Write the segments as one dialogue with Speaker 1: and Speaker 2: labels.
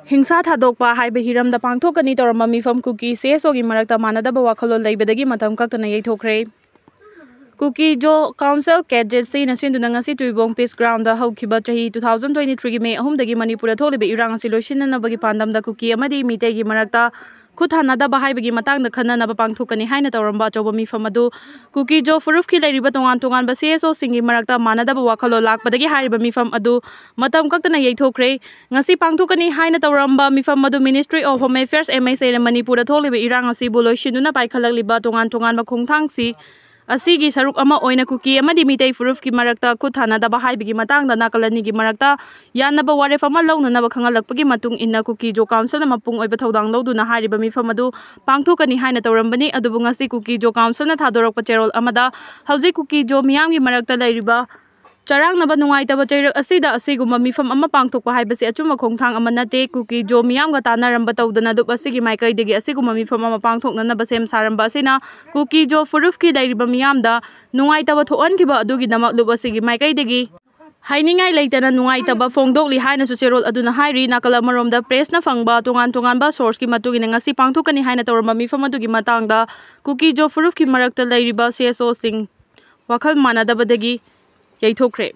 Speaker 1: Hingsa Thadoktaba Haido Hiramda Pangthokani Toramba Mifam Kuki CSOgi Marakta Manadaba Wakhalon Leibadagi Matam Kaktana Yaithokre. Kuki Jo Council Cadet Say Nasinduna ngasi Tuibong Peace Ground da haukiba chahi 2023 gi May ahumdagi Manipura tholibe irang asi loisinanabagi pandamda Kuki amadi mitegi marakta Kuthanadaba haibagi matangda khananaba pangthokani haina toramba achoba mifam adu Kuki Jo Furuf ki leiriba tongan tongan ba CSO singi marakta manadaba wakhalo lakpadagi hariba mifam adu matam kaktana yaithokre ngasi pangthokani haina toramba mifam adu Ministry of Home Affairs MSA na Manipura tholibe irang asi buloisinuna paikhalakliba tongan tongan ba khongthangsi Asigi saruk ama oina Kuki amadi mitei furuf ki marakta Kuthanadaba haibagi matangda nakalani gi marakta yanaba waref ama launanaba khangalakpagi matung inna Kuki Jo Council na mapung oiba thodang loduna hariba mifam adu pangthokani haina torambani adubu ngasi Kuki Jo Council na thadorakpa cherol amada hauji Kuki Jo miyam gi marakta leiriba Charang naba nungaitaba chairak asida asiguma mifam ama pangthokpa haibasi achuma khongthang ama nate Kuki Jo miyam ga tanaramba tawdana dup asigi maikai degi asiguma mifam ama pangthoknanaba sem saramba asina Kuki Jo furuf ki leiriba miyamda nungaitaba thoankiba adugi damak lup asigi maikai degi Hainingai leitana nungaitaba fongdokli haina su cherol aduna hairi nakala maromda press na fangba tongan ba source ki matugina ngasi pangthokani haina toramba mifam adugi matangda Kuki Jo furuf ki marakta leiriba CSO sing wakhal manadabadagi Yaithokre.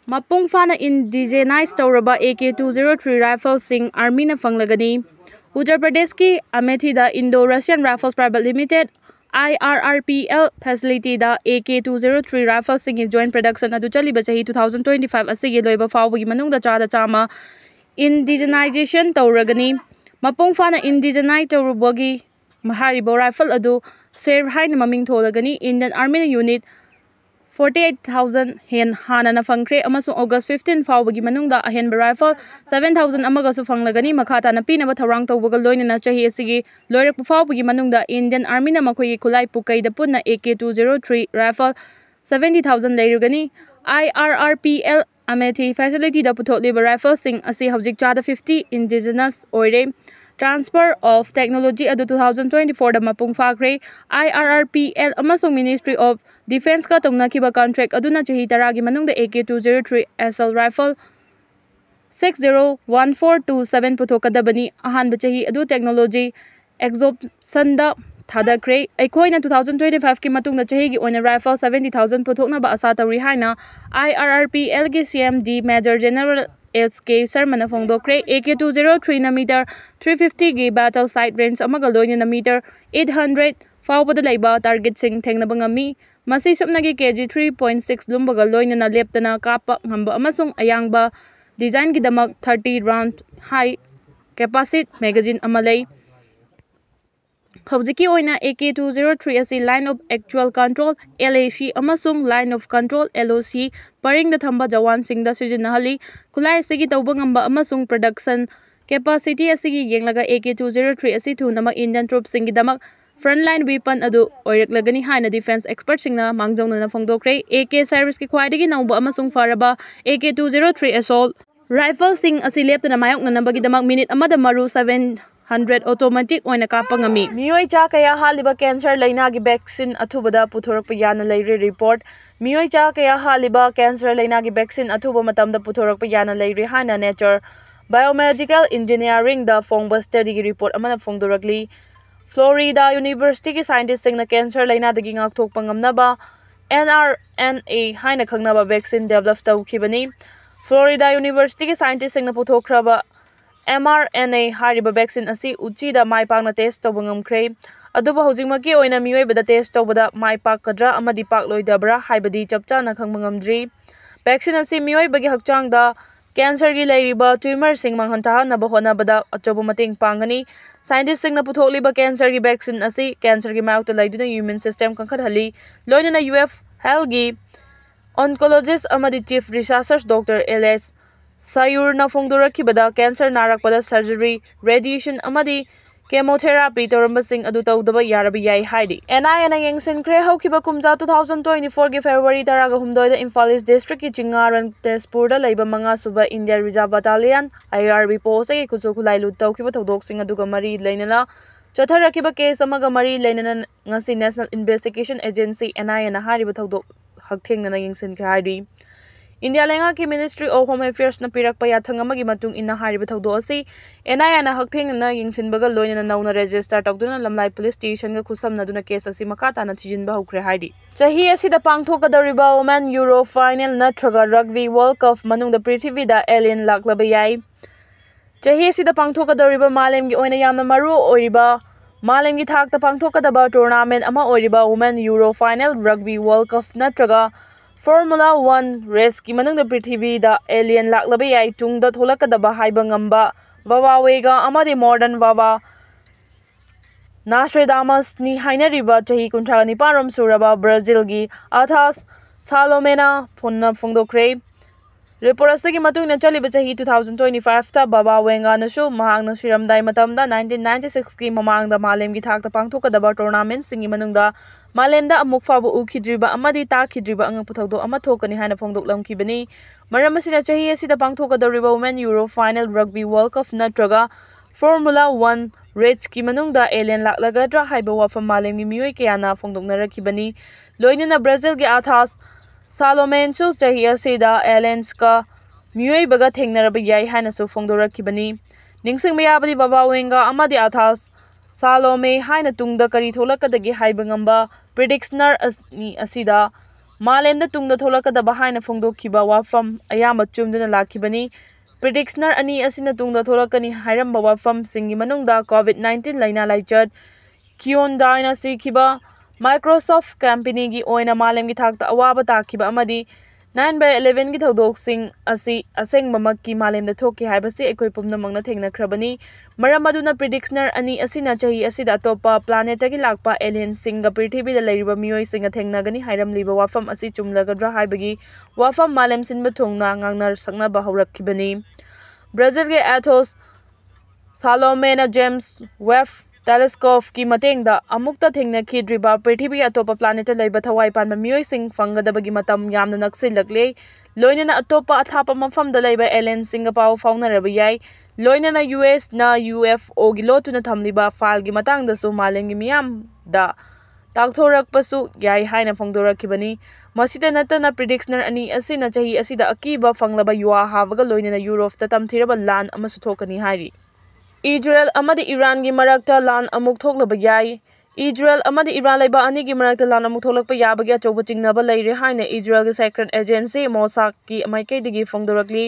Speaker 1: Mapung fana indigenized Tauraba AK-203 rifles sing army na fanglagani. Uttar Pradesh ki Amethi da Indo-Russian Rifles Private Limited IRRPL facility da AK-203 rifles sing joint production adu chaliba chahi 2025 asigi loiba fawbagi manungda chada chama indigenization tauragani. Mapung fana indigenized taurabagi maharibo rifle adu Ser haina maming tholagani Indian Army unit 48,000 hen hana na fangkre amasung August 15 fawbagi manungda ahen rifle 7,000 amaga su fanglagani makhata na pinaba tharang tawbaga loina na chahi asigi loirak fawbagi manungda Indian Army na makhoi khulai pukai da punna AK-203 rifle 70,000 leirugani IRRPL Amethi facility da putholiba rifle sing asi hawjik chada 50 indigenous oire Transfer of Technology adu 2024 da mapung fakhre IRRPL amasung Ministry of Defense ka tongnakiba contract aduna chahi taragi manungda AK-203 SL rifle 601427 puthokadabani ahanba chahi adu technology exoption da Hatkhre aikoina 2025 ki matungda chahi gi oina rifle 70,000 puthokna ba asa tawri haina IRRPL gi CMD Major General SK Sharma Fongdokre AK-203 na meter 350 gi battle site range amaga loina na meter 800 fawbada laiba target sing thengnaba ngami masi supnagi kg 3.6 lumbaga loina na leptana kapa ngamba amasung ayangba design gi damak 30 round high capacity magazine amalai Hawjiki oina AK-203 asi line of actual control LAC amasung line of control LOC paring da thamba jawan sing da sijinahali khulai asigi tawba ngamba amasung production capacity asigi yenglaga AK-203 asi thu namak Indian troops singi damak frontline weapon adu oiraklagani haina defense expert singna mangjongna na fongdokre AK service ki khwaidagi nauba amasung faraba AK-203 assault rifle sing asi leptana mayokna nambagi damak minute amada maru 700 automatic oina kapa ngami Meeoi cha kaya haliba cancer laina gi vaccine athubada puthorakpa yana leire report Meeoi cha kaya haliba cancer laina gi vaccine athuba matamda puthorakpa yana leire haina nature biomedical engineering da fongba study gi report amana fongdorakli Florida University ki scientist singna cancer laina dagi ngakthokpa ngamnaba mRNA haina khangnaba vaccine develop tawkhibani Florida University ki scientist singna puthokraba mRNA hariba vaccine asi uchi da mai pakna test tawba ngamkhre aduba hojingmaki oina Meeoi bada test tawbada mai pakadra amadi pakloidabra haibadi chapcha na khangba ngamdri vaccine asi Meeoi bagi hakchang da cancer gi leiriba tumor sing manghanta na bahona bada achoba mating pangani scientist sing na putholiba cancer gi vaccine asi cancer gi mauk ta laiduna human system kankhat hali loina na UF Health gi oncologist amadi chief researcher Dr. LS Sayur na fongdoraki bada cancer narak pada surgery radiation amadi chemotherapy toramba sing adu tawdaba yarabi yai haidi NI na yengsin kre haukiba kumja 2024 gi February taraga humdoi da Imphal East District ki Chingaran Tezpur da laiba manga suba India Reserve Battalion IRB post ai kuchu khulai lut tawkiba thodok sing aduga mari leinana chotharakiba case amaga mari leinana ngasi National Investigation Agency NI na hariba thodok hakthengna na yengsin kre haidi India Lengaki Ministry of Home Affairs na pirak pa yathangam matung ina hariba thawdo asi NIA na haktheng na yingsinbaga loina na nauna register tawduna lamlai police station ga khusam na duna case asi makata na thijinba hukre haidi chahi asida pangthokadariba Women Euro Final natraga Rugby World Cup manungda prithivida alien laklaba yai chahi asida pangthokadariba malemgi oina yamna maru oiriba malemgi thakta pangthokadaba tournament ama oiriba Women Euro Final Rugby World Cup natraga Formula 1 race ki manungda prithivida alien laklaba yai tungda tholakadaba haiba ngamba Vavawega amadi modern Vava Nostradamus ni hainariba chahi kunthra niparam suraba Brazil gi Athas Salomena phonna phongdokre report asagi matungna chaliba chahi 2025 ta Vavawenga nasu mahangna siramdai matamda 1996 ki mamangda malem gi thakta pangthokadaba tournament singi manungda malemda amuk fabu ukhidriba amadi takhidriba ang puthawdo ama thokani haina phongdoklamkibani maram asina chahi asida pangthokadariba Women Euro Final Rugby World Cup natraga Formula 1 race ki manungda alien laklagadra haiba wafam malemgi Meeoi kayana phongdoknarakibani loinana Brazil gi Athas Salomensu chahi asida aliens ka Meeoi baga thengnaraba yai haina su phongdorakibani ningsingba yabadi Vavawenga amadi Athas Salome haina tungda kari tholakadagi haiba ngamba predictioner asida malemda tungda tholakadaba haina phongdokhiba wafam ayama chumduna lakhibani predictioner ani asina tungda tholakani hairamba wafam singi manungda COVID-19 laina laichat Hyundai na sikhiba Microsoft company gi oina malemgi thakta awaba takhiba amadi 9/11 gi thodok sing asi aseng mamakki malemda thoki haibasi ekoi pumnamangna thengnakrabani maram aduna predictioner ani asina chahi asida topa planet gi lakpa alien singa prithvi da leiriba Meeoi singa thengnagani hairam liba wafam asi chumlagadra haibagi wafam malem sinba thongna ngangnar sakna bahaurakibani Brazil ge Athos Salomena James Webb telescope ki matengda amukta thengna khidriba prithvi atopa planet leiba thawai panba Meeoi sing fangadabagi matam yamna naksilakle loinana atopa athapa mafamda leiba alien singa paw faunaraba yai loinana US na UFO gi lotuna thamliba file gi matangda su malengi miyam da takthorappasu yai haina phongdorakibani masida natana predictioner ani asina chahi asida akiba fanglaba yuwa havaga loinana Europe ta tamthiraba lan amasu thokani hairi Israel amadi Iran gi marakta lan amuk thoklaba yai Israel amadi Iran laiba ani gi marakta lan amuk tholakpa yabagi achoba chingnaba leire haina Israel gi secret agency Mossad ki maikei digi phongdorakli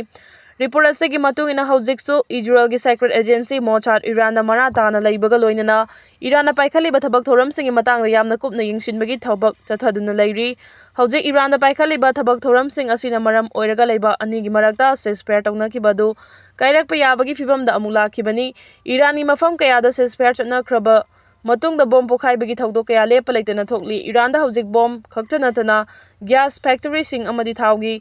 Speaker 1: report asegi matungina haujiksu Israel gi secret agency Mossad Iran na marata na laibaga loinana Iran na paikhaliba thabak thoram singi matangda yamna kupna yingsinbagi thabak chathaduna leiri haujik Iran da paikhaliba thabak thoram sing asina maram oiraga laiba ani gi marakta ceasefire tawnakibadu kairakpa yabagi fibamda amuk lakhibani Iran gi mafam kayada ceasefire chatnakraba matungda bom pokhaibagi thawdok kaya lepa leitana thokli Iran da haujik bom khaktanatana gas factory sing amadi thawgi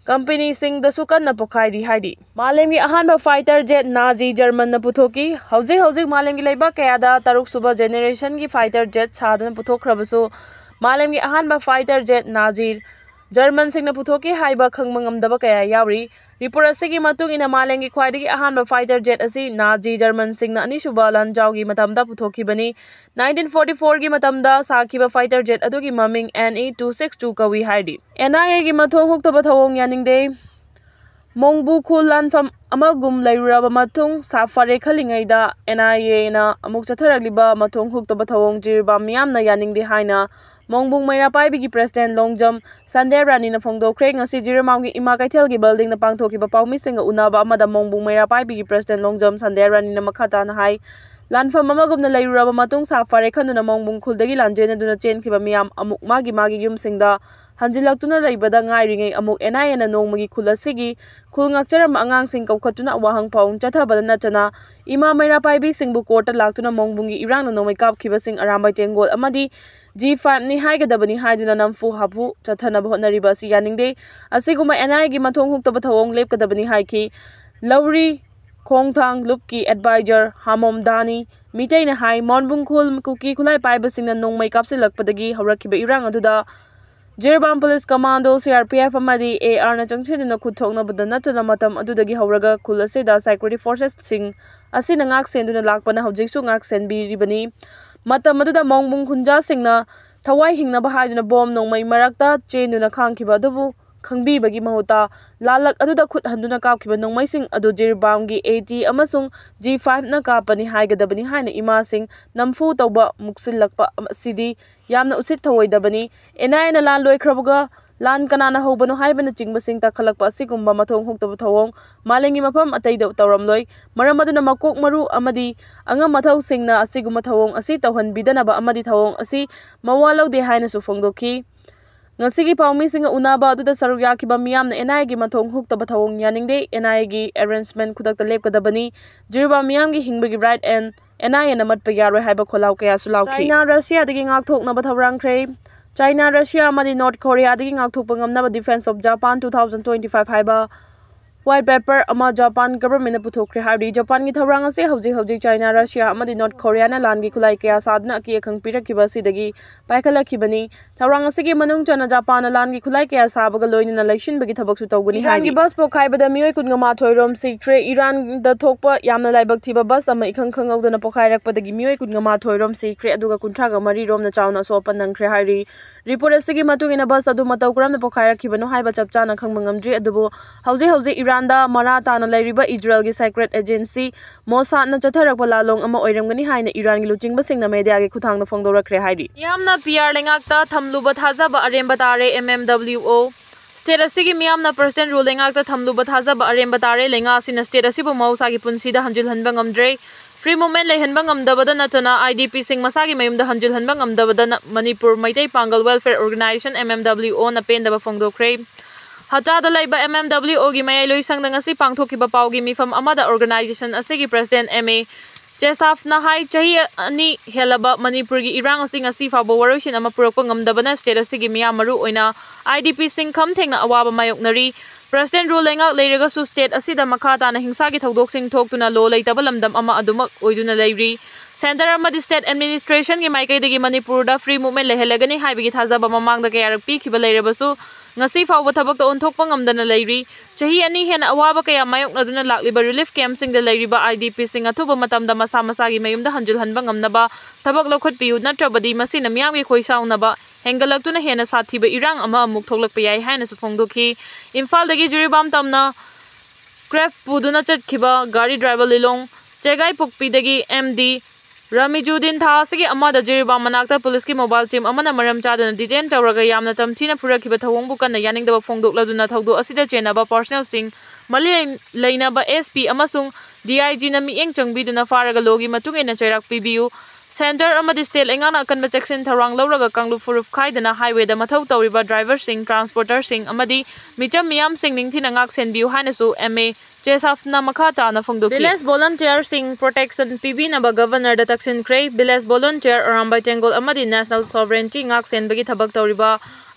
Speaker 1: company sing da sukan na pokhairi haidi malemgi ahanba fighter jet Nazi German na puthoki haujik malemgi leiba kayada taruk suba generation gi fighter jet sadana puthokrabasu malemgi ahanba fighter jet Nazi German sing na puthoki haiba khangmangamdaba kaya yawri report asegi matung ina malengi khwaidagi ahanba fighter jet asi Nazi German singna anisuba lanjaugi matamda puthokibani 1944 gi matamda sakhiba fighter jet adugi maming NE262 kawi haidi NIA gi mathong huktaba thawong yaningde mongbu khul lanfam amagum lairaba matung safare khalingaida NIA na amuk chatharagliba mathong huktaba thawong jirba miyamna yaningde haina Mongbung Maira Paibigi President Longjam Sunday Rani na phongdokre ngasi Jiramamgi Ima Kaithel gi building na pangthokiba paumi singa unaba amada Mongbung Maira Paibigi President Longjam Sunday Rani na makhata na hai lanfam amagumna leiraba matung safare khanuna Mongbung khuldagi lanjena duna chenkiba miyam amuk magi yumsingda hanjilaktuna leibada ngairingai amuk NIA na nongmagi khulasigi khul ngakcharam angangsing kaukhatuna wahang paung chathabada natana Ima Maira Paibi singbu court laktuna Mongbungi irang na nomai kapkhiba sing arambai tengol amadi G5 ni haigadabani haiduna namfu hapu chathanaba hotnariba si yaningde asiguma NIA gi mathong huktaba thawong lepkadabani haiki Lowry Khongthang Lupki advisor Hamom Dani Mitei na hai Monbung Khul Kuki Khulai Paiba singna nongmai kapsilakpadagi hawrakiba irang aduda Jirbam Police Commando CRPF amadi AR na changsiduna khuthoknabada natana matam adudagi hawraga khul asida security forces sing asina ngak senduna lakpana hawjiksu ngak senbi ribani matam aduda Mongbung khunja singna thawai hingnaba haiduna bom nongmai marakta chenduna khangkiba adubu खंगबीबगी महुता लालक अदुदा खुद हंदुना कापखिबा नोंमैसिंग अदु जिरबामगी 80 अमसुंग G5 ना कापनी हाइगदबनी हाइना इमासिंग नमफु तौबा मुक्सिलकपा सिदी यामना उसित थवोइदबनी एनआईना लान लोइख्रबगा लान कनाना होबनो हाइबना चिंगबसिंग ताखलकपा सिगुम्बा मथोंग हुक्तब थवोंग मालेंगी मफम अतैद तौरमलोइ मरम अदुना मकोक मरु अमदी अंगम मथौसिंगना असिगुम्बा थवोंग असि तौहनबिदनबा अमदी थवोंग असि मवालौदे हाइनासु फोंदोखी ngasi paumi singa unaba aduda saruk yakiba miyam na NI gi mathong huktaba thawong yaningde NI gi arrangement khudakta lepkadabani jirba miyam gi hingbagi right and NI na matpa yaroi haiba kholau kaya sulauki China Russia dagi ngak thoknaba thabrangkhre China Russia amadi North Korea dagi ngak thokpa ngamnaba defense of Japan 2025 haiba white paper ama Japan government puthokre habi Japan gi thabrang ase hauji China Russia amadi North Korea na lan gi khulai kaya sadna ki khang pirakhiba sidagi paikhalakibani thabrang ase gi manung chana Japan lan gi khulai kaya sabaga loinina laisin bagi thabak su tawguni Iran gi bus pokhaibada Meeoi kungama thoirom sikre Iran da thokpa yamna laibak thiba bus ama ikhang khangawdana pokhairakpadagi Meeoi kungama thoirom sikre aduga kunthraga mari rom na chauna sopan nangkhre hari report ase gi matungina bus adu matau kram na pokhairakibano haiba chapchana khangmangamdri adubo hauji Iran da Marata na lairiba Israel gi secret agency Mossad na chatharakpa lalong ama oiramgani haina Iran gi luchingba singna media gi khuthang na phongdorakre hairi yamna PR lengakta thamluba thajaba aremba tare MMWO state asigi miyamna president ruling akta thamluba thajaba aremba tare lenga asina state asibu mausa gi punsida hanjul hanba ngamdre free movement lehenba ngamdabada natana IDP sing masagi mayumda hanjul hanba ngamdabada Manipur Maitai Pangal Welfare Organization MMWO na pendaba phongdokre Hachada laiba MMWO gi mayai loi sangda ngasi pangthokiba paugi mifam amada organization asigi president MA Chesaf na hai chahi ani helaba Manipur gi irang asing asi fabo waroisin ama purakpa ngamdabana state asigi miya maru oina IDP sing kham thengna awaba mayoknari president ruling out leiraga su state asida makhata na hingsa gi thodok sing thoktuna lo leitaba lamdam ama adumak oiduna leiri center amadi state administration gi maikai degi Manipur da free movement lehelagani haibigi thajaba mamangda kayarak pi khiba leirabasu ngasi fawba thabak ta onthokpa ngamdana leiri chahi ani hena awaba kaya mayoknaduna lakliba relief camp sing da leiriba IDP sing athuba matamda masa masa gi mayumda hanjul hanba ngamnaba thabak lokhot piu natrabadi masina miyam gi khoisaunaba hengalaktuna hena sathiba irang ama amuk thoklakpa yai haina su phongdokhi Imphal dagi juribam tamna craft puduna chatkhiba gari driver lilong chegai pukpi dagi MD Ramijudin tha asigi amada jiriba manakta police ki mobile team amana maram chadana detain tawraga yamna tamchina purakhiba thawongbu kana yaningdaba phongdokladuna thawdo asida chenaba personnel sing mali leinaba SP amasung DIG na mieng changbiduna faraga logi matungena chairak pibiu center amadi state engana akanba section tharang lawraga kanglu furuf khaidana highway da mathau tawriba driver sing transporter sing amadi micham miyam sing ningthina ngak senbiu hanasu MA Chesaf na makhata na phongdoki Village volunteer sing protection PB na ba governor da taksin kray village volunteer arambay tengol amadi national sovereignty ngak sen bagi thabak tawriba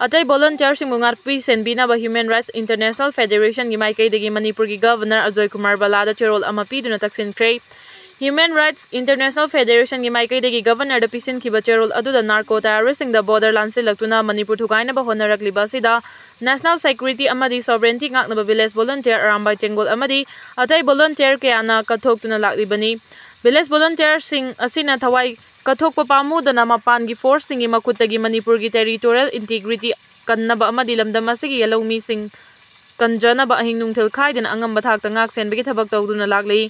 Speaker 1: atai volunteer sing mungar pi sen bina ba human rights international federation gi maikai degi Manipur gi governor Ajoy Kumar Balada cherol ama pi duna taksin kray Human Rights International Federation gi maikai degi governor da pisin ki bacherol adu da narco terrorism da borderlands se laktuna Manipur thukaina ba honarakli ba sida national security amadi sovereignty ngakna ba village volunteer arambay tengol amadi atai volunteer ke ana kathok tuna laklibani village volunteer sing asina thawai kathok pa pamu da na mapan gi force sing gi makutagi Manipur gi territorial integrity kanna ba amadi lamdam asigi yalomi sing kanjana ba hingnung thil khai den angam ba thak tangak sen bagi thabak tawduna lagli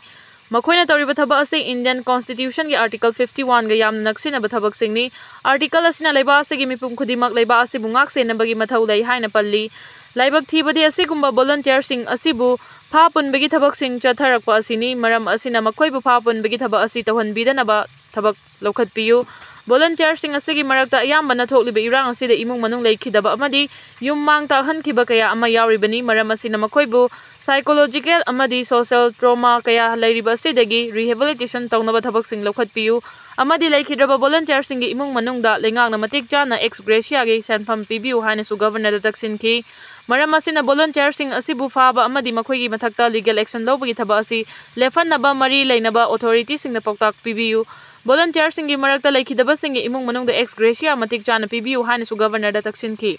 Speaker 1: Makoina tawriba thabak ase Indian Constitution gi Article 51 ga yam naksina ba thabak singni Article asina laiba ase gi mipum khudimak laiba ase bungak se nabagi mathau lai haina palli laibak thibadi ase gumba volunteer sing asibu pha punbagi thabak sing chatharakpa asini maram asina makhoi bu pha punbagi thabak asi tawhanbidana ba thabak lokhat piu volunteer sing asigi marakta ayambana thokliba irang asida imung manung leikhidaba amadi yum mangta hankiba kaya ama yauribani maram asina makhoi bu psychological amadi social trauma kaya lairiba sidagi rehabilitation tawnaba thabak sing lokhat piu amadi laikhidraba volunteer sing gi imung manungda lengak na matik chana ex gratia gi sanpham pibiu haina su governor da taksin ki maram asina volunteer sing asibu phaba amadi makhoi gi mathakta legal action lobagi thaba asi lefan naba mari leinaba authority sing na poktak pibiu volunteer sing gi marakta laikhidaba sing gi imung manungda ex gratia matik chana pibiu haina su governor da taksin ki